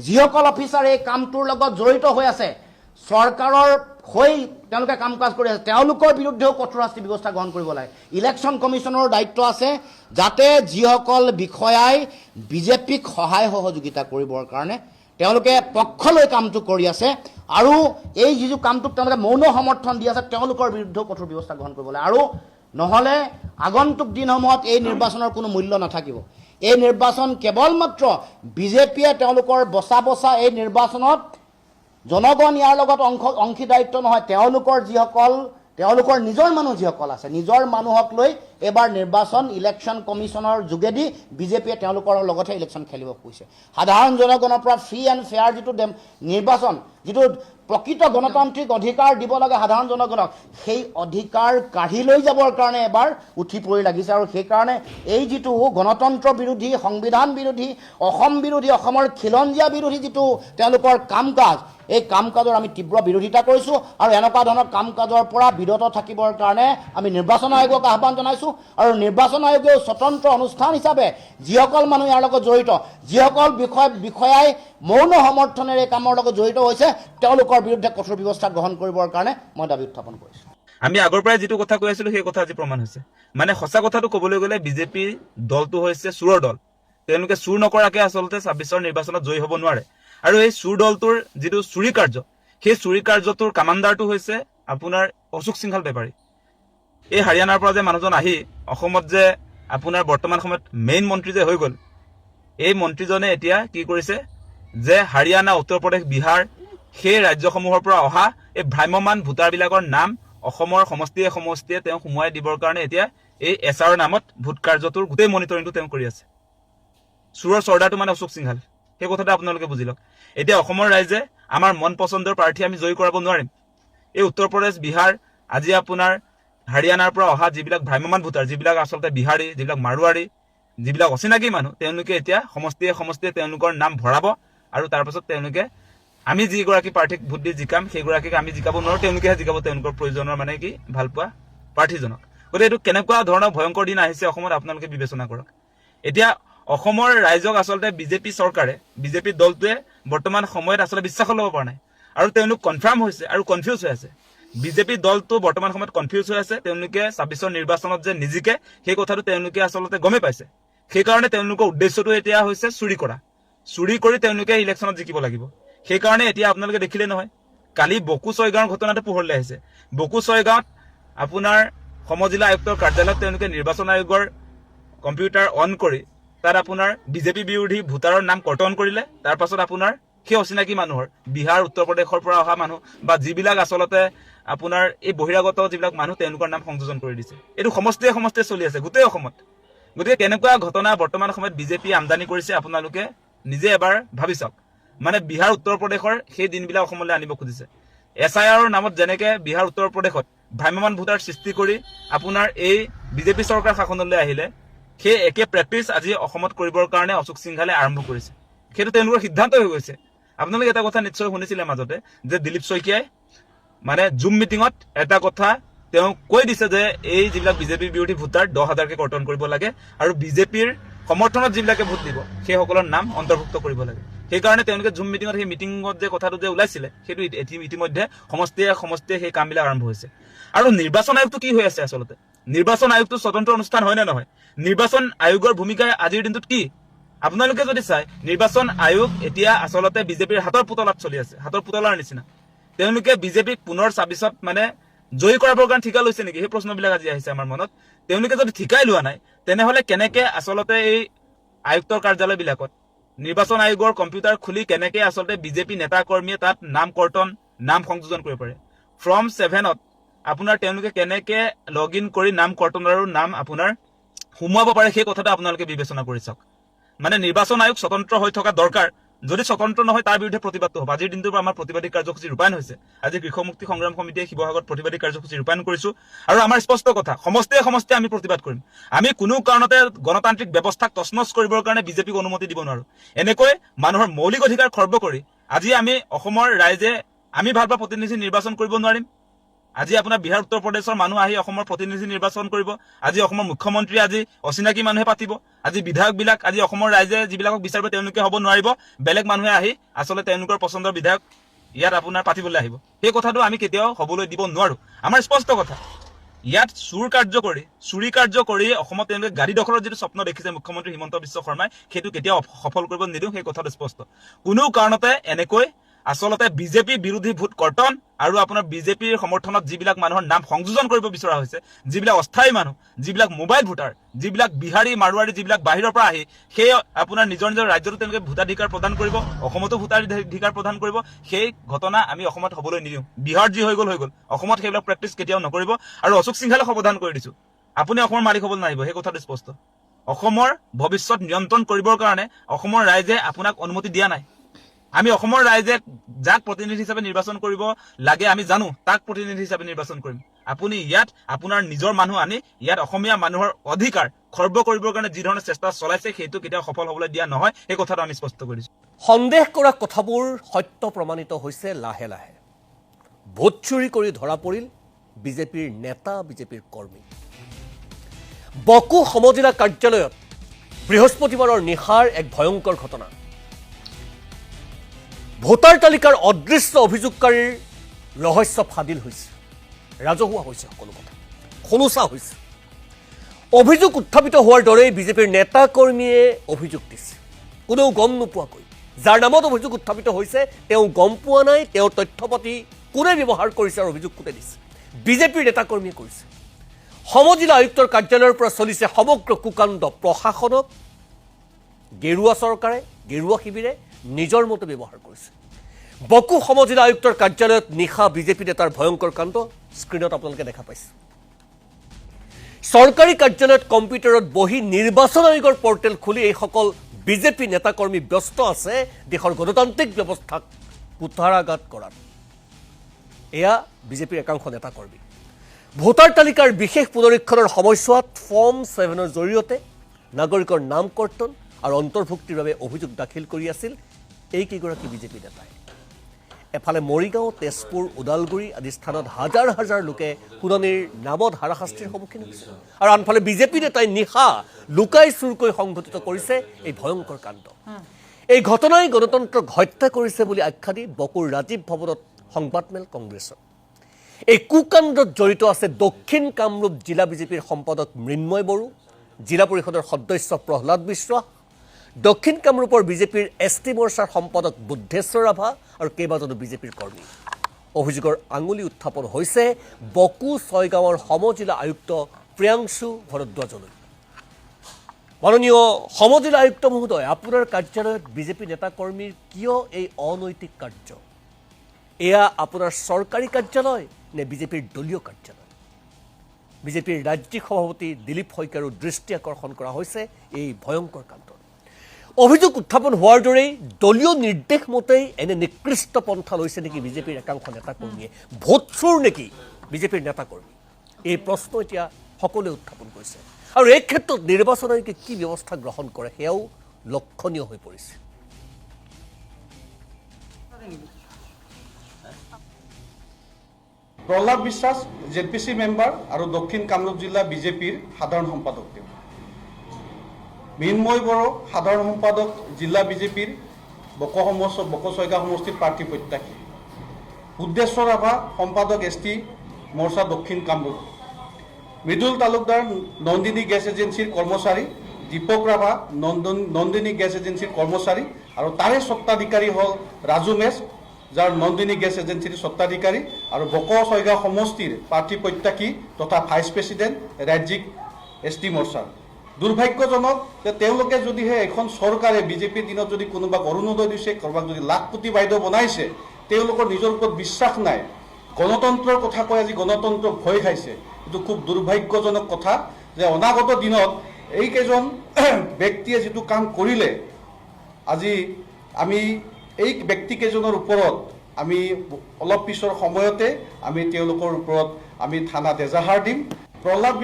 যিসকল অফিচাৰ এই কামটোৰ লগত জড়িত হৈ আছে, চৰকাৰৰ হৈ তেওঁলোকে কাম কাজ কৰি আছে, তেওঁলোকৰ বিৰুদ্ধেও কঠোৰ শাস্তি ব্যৱস্থা গ্ৰহণ কৰিব লাগে। ইলেকশ্যন কমিশ্যনৰ দায়িত্ব আছে যাতে যিসকল বিষয়াই বিজেপিক সহায় সহযোগিতা কৰিবৰ কাৰণে তেওঁলোকে পক্ষ লৈ কামটো কৰি আছে আৰু এই যিটো কামটোক তেওঁলোকে মৌন সমৰ্থন দি আছে, তেওঁলোকৰ বিৰুদ্ধেও কঠোৰ ব্যৱস্থা গ্ৰহণ কৰিব লাগে। আৰু নহ'লে আগন্তুক দিনসমূহত এই নিৰ্বাচনৰ কোনো মূল্য নাথাকিব। এই নিৰ্বাচন কেৱল মাত্ৰ বিজেপিয়ে তেওঁলোকৰ বচা এই নিৰ্বাচনত জনগণ ইয়াৰ লগত অংশীদাৰিত্ব নহয়, তেওঁলোকৰ নিজৰ মানুহ যিসকল আছে, নিজৰ মানুহক লৈ এবাৰ নিৰ্বাচন ইলেকশ্যন কমিশ্যনৰ যোগেদি বিজেপিয়ে তেওঁলোকৰ লগতহে ইলেকশ্যন খেলিব খুজিছে। সাধাৰণ জনগণৰ পৰা ফ্ৰী এণ্ড ফেয়াৰ যিটো নিৰ্বাচন, যিটো প্ৰকৃত গণতান্ত্ৰিক অধিকাৰ দিব লাগে সাধাৰণ জনগণক, সেই অধিকাৰ কাঢ়ি লৈ যাবৰ কাৰণে এবাৰ উঠি পৰি লাগিছে। আৰু সেইকাৰণে এই যিটো গণতন্ত্ৰ বিৰোধী, সংবিধান বিৰোধী, অসম বিৰোধী, অসমৰ খিলঞ্জীয়া বিৰোধী যিটো তেওঁলোকৰ কাম কাজ, এই কাম কাজৰ আমি তীব্ৰ বিৰোধিতা কৰিছোঁ আৰু এনেকুৱা ধৰণৰ কাম কাজৰ পৰা বিৰত থাকিবৰ কাৰণে আমি নিৰ্বাচন আয়োগক আহ্বান জনাইছোঁ। আৰু নিৰ্বাচন আয়োগেও স্বতন্ত্ৰ অনুষ্ঠান হিচাপে যিসকল মানুহ ইয়াৰ লগত জড়িত, যিসকল বিষয়াই মৌন সমৰ্থনেৰে এই কামৰ লগত জড়িত হৈছে, তেওঁলোকৰ বিৰুদ্ধে কঠোৰ ব্যৱস্থা গ্ৰহণ কৰিবৰ কাৰণে মই দাবী উত্থাপন কৰিছোঁ। আমি আগৰ পৰাই যিটো কথা কৈ আছিলো সেই কথা আজি প্ৰমাণ হৈছে। মানে সঁচা কথাটো ক'বলৈ গ'লে বিজেপি দলটো হৈছে চোৰৰ দল। তেওঁলোকে চুৰ নকৰাকে আচলতে ২৬ৰ নিৰ্বাচনত জয়ী হ'ব নোৱাৰে। আৰু এই চুৰ দলটোৰ যিটো চুৰি কাৰ্য, সেই চুৰি কাৰ্যটোৰ কামাণ্ডাৰটো হৈছে আপোনাৰ অশোক সিংঘাল বেপাৰী। এই হাৰিয়ানাৰ পৰা যে মানুহজন আহি অসমত যে আপোনাৰ বৰ্তমান সময়ত মেইন মন্ত্ৰী যে হৈ গ'ল, এই মন্ত্ৰীজনে এতিয়া কি কৰিছে যে হাৰিয়ানা, উত্তৰ প্ৰদেশ, বিহাৰ সেই ৰাজ্যসমূহৰ পৰা অহা এই ভ্ৰাম্যমান ভোটাৰবিলাকৰ নাম অসমৰ সমষ্টিয়ে তেওঁ সোমোৱাই দিবৰ কাৰণে এতিয়া এই এছআৰৰ নামত ভোট কাৰ্যটোৰ গোটেই মনিটৰিংটো তেওঁ কৰি আছে। চুৰৰ চৰ্দাৰটো মানে অশোক সিংঘাল, সেই কথাটো আপোনালোকে বুজি লওক। এতিয়া অসমৰ ৰাইজে আমাৰ মন পচন্দৰ প্ৰাৰ্থী আমি জয়ী কৰাব নোৱাৰিম। এই উত্তৰ প্ৰদেশ, বিহাৰ, আজি আপোনাৰ হাৰিয়ানাৰ পৰা অহা যিবিলাক ভ্ৰাম্যমান ভোটাৰ, যিবিলাক আচলতে বিহাৰী, যিবিলাক মাৰোৱাৰী, যিবিলাক অচিনাকি মানুহ, তেওঁলোকে এতিয়া সমষ্টিয়ে তেওঁলোকৰ নাম ভৰাব আৰু তাৰপাছত তেওঁলোকে আমি যিগৰাকী প্ৰাৰ্থীক ভোট দি জিকাম সেইগৰাকীক আমি জিকাব নোৱাৰোঁ, তেওঁলোকেহে জিকাব তেওঁলোকৰ প্ৰয়োজনৰ মানে কি ভালপোৱা প্ৰাৰ্থীজনক। গতিকে এইটো কেনেকুৱা ধৰণৰ ভয়ংকৰ দিন আহিছে অসমত আপোনালোকে বিবেচনা কৰক। এতিয়া অসমৰ ৰাইজক আচলতে বিজেপি চৰকাৰে, বিজেপি দলটোৱে বৰ্তমান সময়ত আচলতে বিশ্বাসত ল'ব পৰা নাই আৰু তেওঁলোক কনফাৰ্ম হৈছে আৰু কনফিউজ হৈ আছে। বিজেপি দলটো বৰ্তমান সময়ত কনফিউজ হৈ আছে। তেওঁলোকে ২৬ৰ নিৰ্বাচনত যে নিজিকে সেই কথাটো তেওঁলোকে আচলতে গমেই পাইছে। সেইকাৰণে তেওঁলোকৰ উদ্দেশ্যটো এতিয়া হৈছে চুৰি কৰি তেওঁলোকে ইলেকশ্যনত জিকিব লাগিব। সেইকাৰণে এতিয়া আপোনালোকে দেখিলে নহয়, কালি বকু ছয়গাঁৱৰ ঘটনাটো পোহৰলৈ আহিছে। বকু ছয়গাঁৱত আপোনাৰ সমজিলা আয়ুক্তৰ কাৰ্যালয়ত তেওঁলোকে নিৰ্বাচন আয়োগৰ কম্পিউটাৰ অন কৰি তাত আপোনাৰ বিজেপি বিৰোধী ভোটাৰৰ নাম কৰ্তন কৰিলে। তাৰ পাছত আপোনাৰ সেই অচিনাকি মানুহৰ বিহাৰ, উত্তৰ প্ৰদেশৰ পৰা অহা মানুহ বা যিবিলাক আচলতে আপোনাৰ এই বহিৰাগত যিবিলাক মানুহ, তেওঁলোকৰ নাম সংযোজন কৰি দিছে। এইটো সমষ্টিয়ে চলি আছে গোটেই অসমত। গতিকে কেনেকুৱা ঘটনা বৰ্তমান সময়ত বিজেপি আমদানি কৰিছে আপোনালোকে নিজে এবাৰ ভাবি চাওক। মানে বিহাৰ, উত্তৰ প্ৰদেশৰ সেই দিনবিলাক অসমলৈ আনিব খুজিছে। SIRৰ নামত যেনেকে বিহাৰ, উত্তৰ প্ৰদেশত ভ্ৰাম্যমান ভোটাৰ সৃষ্টি কৰি আপোনাৰ এই বিজেপি চৰকাৰ শাসনলৈ আহিলে, সেই একে প্ৰেক্টিচ আজি অসমত কৰিবৰ কাৰণে অশোক সিংঘালে আৰম্ভ কৰিছে। সেইটো তেওঁলোকৰ সিদ্ধান্ত হৈ গৈছে। আপোনালোকে এটা কথা নিশ্চয় শুনিছিলে মাজতে যে দিলীপ শইকীয়াই মানে জুম মিটিঙত এটা কথা তেওঁ কৈ দিছে যে এই যিবিলাক বিজেপি বিৰোধী ভোটাৰ ১০,০০০কে কৰ্তন কৰিব লাগে আৰু বিজেপিৰ সমৰ্থনত যিবিলাকে ভোট দিব সেইসকলৰ নাম অন্তৰ্ভুক্ত কৰিব লাগে। সেইকাৰণে তেওঁলোকে জুম মিটিঙত সেই মিটিঙত যে কথাটো যে ওলাইছিলে সেইটো ইতিমধ্যে সমষ্টিয়ে সেই কামবিলাক আৰম্ভ হৈছে। আৰু নিৰ্বাচন আয়োগটো কি হৈ আছে আচলতে? নিৰ্বাচন আয়োগটো স্বতন্ত্ৰ অনুষ্ঠান হয় নে নহয়? নিৰ্বাচন আয়োগৰ ভূমিকা আজিৰ দিনটোত কি? আপোনালোকে যদি চাই, নিৰ্বাচন আয়োগ এতিয়া আচলতে বিজেপিৰ হাতৰ পুতলাত চলি আছে, হাতৰ পুতলাৰ নিচিনা। তেওঁলোকে বিজেপিক পুনৰ ২৬ত মানে জয়ী কৰাবৰ কাৰণে ঠিকা লৈছে নেকি? সেই প্ৰশ্নবিলাক আজি আহিছে আমাৰ মনত। তেওঁলোকে যদি ঠিকাই লোৱা নাই, তেনেহলে কেনেকে আচলতে এই আয়ুক্তৰ কাৰ্যালয়বিলাকত নিৰ্বাচন আয়োগৰ কম্পিউটাৰ খুলি কেনেকে আচলতে বিজেপি নেতা কৰ্মীয়ে তাত নাম কৰ্তন, নাম সংযোজন কৰিব পাৰে? ফৰ্ম 7ত আপোনাৰ তেওঁলোকে কেনেকে লগ ইন কৰি নাম কৰ্তন আৰু নাম আপোনাৰ সোমোৱাব পাৰে সেই কথাটো আপোনালোকে বিবেচনা কৰি চাওক। মানে নিৰ্বাচন আয়োগ স্বতন্ত্ৰ হৈ থকা দৰকাৰ। যদি স্বতন্ত্ৰ নহয় তাৰ বিৰুদ্ধে প্ৰতিবাদটো হ'ব। আজিৰ দিনটোৰ পৰা আমাৰ প্ৰতিবাদী কাৰ্যসূচী ৰূপায়ণ হৈছে। আজি কৃষক মুক্তি সংগ্ৰাম সমিতিয়ে শিৱসাগৰত প্ৰতিবাদী কাৰ্যসূচী ৰূপায়ণ কৰিছো আৰু আমাৰ স্পষ্ট কথা, সমষ্টিয়ে আমি প্ৰতিবাদ কৰিম। আমি কোনো কাৰণতে গণতান্ত্ৰিক ব্যৱস্থাক তছনছ কৰিবৰ কাৰণে বিজেপিক অনুমতি দিব নোৱাৰো। এনেকৈ মানুহৰ মৌলিক অধিকাৰ খৰ্ব কৰি আজি আমি অসমৰ ৰাইজে আমি ভাল পোৱা প্ৰতিনিধি নিৰ্বাচন কৰিব নোৱাৰিম। আজি আপোনাৰ বিহাৰ উত্তৰ প্ৰদেশৰ মানুহ আহি অসমৰ প্ৰতিনিধি নিৰ্বাচন কৰিব, আজি অসমৰ মুখ্যমন্ত্ৰী আজি অচিনাকি মানুহে পাতিব, আজি বিধায়কবিলাক আজি অসমৰ ৰাইজে যিবিলাকক বিচাৰিব তেওঁলোকে হ'ব নোৱাৰিব, বেলেগ মানুহে আহি আচলতে তেওঁলোকৰ পচন্দৰ বিধায়ক ইয়াত আপোনাৰ পাতিবলৈ আহিব। সেই কথাটো আমি কেতিয়াও হ'বলৈ দিব নোৱাৰো। আমাৰ স্পষ্ট কথা, ইয়াত চুৰি কাৰ্য কৰি অসমত তেওঁলোকে গাড়ী দখলৰ যিটো স্বপ্ন দেখিছে মুখ্যমন্ত্ৰী হিমন্ত বিশ্ব শৰ্মাই, সেইটো কেতিয়াও সফল কৰিব নিদিওঁ। সেই কথাটো স্পষ্ট। কোনো কাৰণতে এনেকৈ আচলতে বিজেপি বিৰোধী ভোট কৰ্তন আৰু আপোনাৰ বিজেপিৰ সমৰ্থনত যিবিলাক মানুহৰ নাম সংযোজন কৰিব বিচৰা হৈছে, যিবিলাক অস্থায়ী মানুহ, যিবিলাক মোবাইল ভোটাৰ, যিবিলাক বিহাৰী মাৰোৱাৰী, যিবিলাক বাহিৰৰ পৰা আহি সেই আপোনাৰ নিজৰ নিজৰ ৰাজ্যতো তেওঁলোকে ভোটাধিকাৰ প্ৰদান কৰিব, অসমতো ভোটাধিকাৰ প্ৰদান কৰিব, সেই ঘটনা আমি অসমত হ'বলৈ নিদিওঁ। বিহাৰ যি হৈ গ'ল অসমত সেইবিলাক প্ৰেক্টিচ কেতিয়াও নকৰিব। আৰু অশোক সিংহালে সমাধান কৰি দিছো, আপুনি অসমৰ মালিক হ'বলৈ নাহিব, সেই কথাটো স্পষ্ট। অসমৰ ভৱিষ্যত নিয়ন্ত্ৰণ কৰিবৰ কাৰণে অসমৰ ৰাইজে আপোনাক অনুমতি দিয়া নাই। আমি অসমৰ ৰাইজে যাক প্ৰতিনিধি হিচাপে নিৰ্বাচন কৰিব লাগে আমি জানো, তাক প্ৰতিনিধি হিচাপে নিৰ্বাচন কৰিম। আপুনি ইয়াত আপোনাৰ নিজৰ মানুহ আনি ইয়াত অসমীয়া মানুহৰ অধিকাৰ খৰ্ব কৰিবৰ কাৰণে যি ধৰণে চেষ্টা চলাইছে, সেইটো কেতিয়াও সফল হ'বলৈ দিয়া নহয়, সেই কথাটো আমি স্পষ্ট কৰিছো। সন্দেহ কৰা কথাবোৰ সত্য প্ৰমাণিত হৈছে লাহে লাহে। ভোট চুৰি কৰি ধৰা পৰিল বিজেপিৰ নেতা, বিজেপিৰ কৰ্মী। বকো সমজিলা কাৰ্যালয়ত বৃহস্পতিবাৰৰ নিশাৰ এক ভয়ংকৰ ঘটনা। ভোটাৰ তালিকাৰ অদৃশ্য অভিযোগকাৰীৰ ৰহস্য ফাদিল হৈছে, ৰাজহুৱা হৈছে, সকলো কথা খোলোচা হৈছে। অভিযোগ উত্থাপিত হোৱাৰ দৰেই বিজেপিৰ নেতা কৰ্মীয়ে অভিযোগ দিছে, কোনেও গম নোপোৱাকৈ। যাৰ নামত অভিযোগ উত্থাপিত হৈছে তেওঁ গম পোৱা নাই, তেওঁৰ তথ্য পাতি কোনে ব্যৱহাৰ কৰিছে আৰু অভিযোগ কোনে দিছে, বিজেপিৰ নেতা কৰ্মীয়ে কৰিছে। সমজিলা আয়ুক্তৰ কাৰ্যালয়ৰ পৰা চলিছে সমগ্ৰ কুকাণ্ড। প্ৰশাসনক গেৰুৱা চৰকাৰে, গেৰুৱা শিবিৰে নিজৰ মতে ব্যৱহাৰ কৰিছে। বকো সমজিলা আয়ুক্তৰ কাৰ্যালয়ত নিশা বিজেপি নেতাৰ ভয়ংকৰ কাণ্ড স্ক্ৰীণত আপোনালোকে দেখা পাইছে। চৰকাৰী কাৰ্যালয়ত কম্পিউটাৰত বহি নিৰ্বাচন আয়োগৰ পৰ্টেল খুলি এইসকল বিজেপি নেতাকৰ্মী ব্যস্ত আছে দেশৰ গণতান্ত্ৰিক ব্যৱস্থাক কুঠাৰাঘাত কৰাত। এয়া বিজেপিৰ একাংশ নেতাকৰ্মী। ভোটাৰ তালিকাৰ বিশেষ পুনৰীক্ষণৰ সময়ছোৱাত ফৰ্ম 7ৰ জৰিয়তে নাগৰিকৰ নাম কৰ্তন আৰু অন্তৰ্ভুক্তিৰ বাবে অভিযোগ দাখিল কৰি আছিল এইকেইগৰাকী বিজেপি নেতাই। এফালে মৰিগাঁও, তেজপুৰ, ওদালগুৰি আদি স্থানত হাজাৰ হাজাৰ লোকে শুনানিৰ নামত হাৰাশাস্তিৰ সন্মুখীন হৈছে। আৰু আনফালে বিজেপি নেতাই নিশা লুকাই চুৰকৈ সংঘটিত কৰিছে এই ভয়ংকৰ কাণ্ড। এই ঘটনাই গণতন্ত্ৰক হত্যা কৰিছে বুলি আখ্যা দি বকোৰ ৰাজীৱ ভৱনত সংবাদমেল কংগ্ৰেছৰ। এই কুকাণ্ডত জড়িত আছে দক্ষিণ কামৰূপ জিলা বিজেপিৰ সম্পাদক মৃন্ময় বড়ো, জিলা পৰিষদৰ সদস্য প্ৰহ্লাদ বিশ্বাস, দক্ষিণ কামৰূপৰ বিজেপিৰ ST মৰ্চাৰ সম্পাদক বুদ্ধেশ্বৰ ৰাভা আৰু কেইবাজনো বিজেপিৰ কৰ্মী। অভিযোগৰ আঙুলি উত্থাপন হৈছে বকো 6 গাঁৱৰ সমজিলা আয়ুক্ত প্ৰিয়াংশু ভৰদ্বাজলৈ। মাননীয় সমজিলা আয়ুক্ত মহোদয়, আপোনাৰ কাৰ্যালয়ত বিজেপি নেতাকৰ্মীৰ কিয় এই অনৈতিক কাৰ্য? এয়া আপোনাৰ চৰকাৰী কাৰ্যালয় নে বিজেপিৰ দলীয় কাৰ্যালয়? বিজেপিৰ ৰাজ্যিক সভাপতি দিলীপ শইকীয়াৰো দৃষ্টি আকৰ্ষণ কৰা হৈছে এই ভয়ংকৰ কাণ্ডত। অভিযোগ উত্থাপন হোৱাৰ দৰেই দলীয় নিৰ্দেশ মতেই এনে নিকৃষ্ট পন্থা লৈছে নেকি বিজেপিৰ একাংশ নেতাকৰ্মীয়ে? ভোট চোৰ নেকি বিজেপিৰ নেতাকৰ্মী? এই প্ৰশ্ন এতিয়া সকলোৱে উত্থাপন কৰিছে। আৰু এই ক্ষেত্ৰত নিৰ্বাচন আয়োগে কি ব্যৱস্থা গ্ৰহণ কৰে সেয়াও লক্ষণীয় হৈ পৰিছে। প্ৰহ্লাদ বিশ্বাস ZPC মেম্বাৰ আৰু দক্ষিণ কামৰূপ জিলা বিজেপিৰ সাধাৰণ সম্পাদক। তেওঁ মৃন্ময় বড়ো সাধাৰণ সম্পাদক জিলা বিজেপিৰ বকো 6 গাঁও সমষ্টিৰ প্ৰাৰ্থী প্ৰত্যাশী। বুদ্ধেশ্বৰ ৰাভা সম্পাদক ST মৰ্চা দক্ষিণ কামৰূপ। মৃদুল তালুকদাৰ নন্দিনী গেছ এজেঞ্চিৰ কৰ্মচাৰী, দীপক ৰাভা নন্দিনী গেছ এজেঞ্চিৰ কৰ্মচাৰী আৰু তাৰে স্বত্বাধিকাৰী হ'ল ৰাজু মেছ, যাৰ নন্দিনী গেছ এজেঞ্চিৰ স্বত্বাধিকাৰী আৰু বকো 6 গাঁও সমষ্টিৰ প্ৰাৰ্থী প্ৰত্যাশী তথা ভাইচ প্ৰেছিডেণ্ট ৰাজ্যিক ST মৰ্চাৰ। দুৰ্ভাগ্যজনক যে তেওঁলোকে যদিহে এখন চৰকাৰে বিজেপিৰ দিনত যদি কোনোবাক অৰুণোদয় দিছে, কাৰোবাক যদি লাখপতি বাইদেউ বনাইছে, তেওঁলোকৰ নিজৰ ওপৰত বিশ্বাস নাই, গণতন্ত্ৰৰ কথা কৈ আজি গণতন্ত্ৰক ভয় খাইছে। এইটো খুব দুৰ্ভাগ্যজনক কথা যে অনাগত দিনত এইকেইজন ব্যক্তিয়ে যিটো কাম কৰিলে, আজি আমি এই ব্যক্তিকেইজনৰ ওপৰত আমি অলপ পিছৰ সময়তে আমি তেওঁলোকৰ ওপৰত আমি থানাত এজাহাৰ দিম। প্ৰহ্লাদ